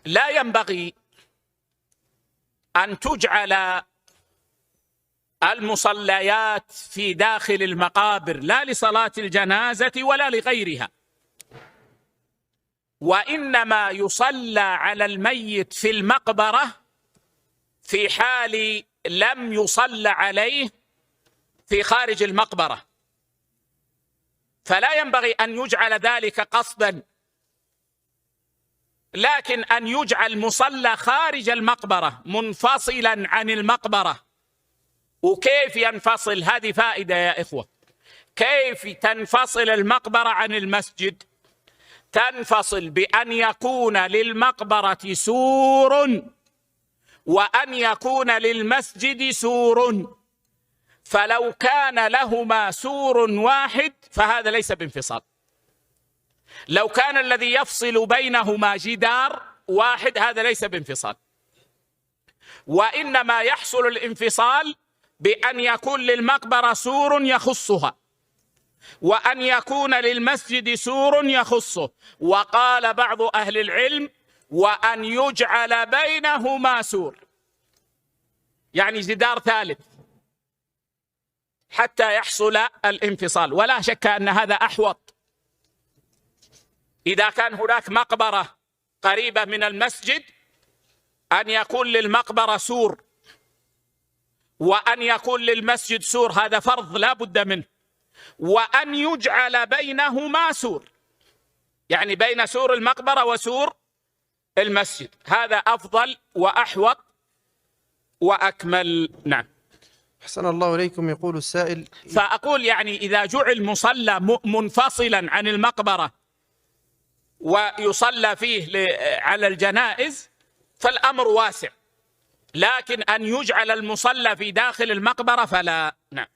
لا ينبغي أن تجعل المصليات في داخل المقابر لا لصلاة الجنازة ولا لغيرها، وإنما يصلى على الميت في المقبرة في حال لم يصلى عليه في خارج المقبرة، فلا ينبغي أن يجعل ذلك قصدا، لكن أن يجعل مصلى خارج المقبرة منفصلا عن المقبرة. وكيف ينفصل؟ هذه فائدة يا إخوة. كيف تنفصل المقبرة عن المسجد؟ تنفصل بأن يكون للمقبرة سور وأن يكون للمسجد سور، فلو كان لهما سور واحد فهذا ليس بانفصال. لو كان الذي يفصل بينهما جدار واحد هذا ليس بانفصال، وإنما يحصل الانفصال بأن يكون للمقبرة سور يخصها وأن يكون للمسجد سور يخصه. وقال بعض أهل العلم وأن يجعل بينهما سور، يعني جدار ثالث حتى يحصل الانفصال. ولا شك أن هذا أحوط. إذا كان هناك مقبرة قريبة من المسجد أن يكون للمقبرة سور وأن يكون للمسجد سور، هذا فرض لا بد منه. وأن يجعل بينهما سور، يعني بين سور المقبرة وسور المسجد، هذا أفضل وأحوط وأكمل. نعم. أحسن الله إليكم. يقول السائل، فأقول يعني إذا جعل مصلى منفصلا عن المقبرة ويصلى فيه على الجنائز فالأمر واسع، لكن أن يجعل المصلى في داخل المقبرة فلا. نعم.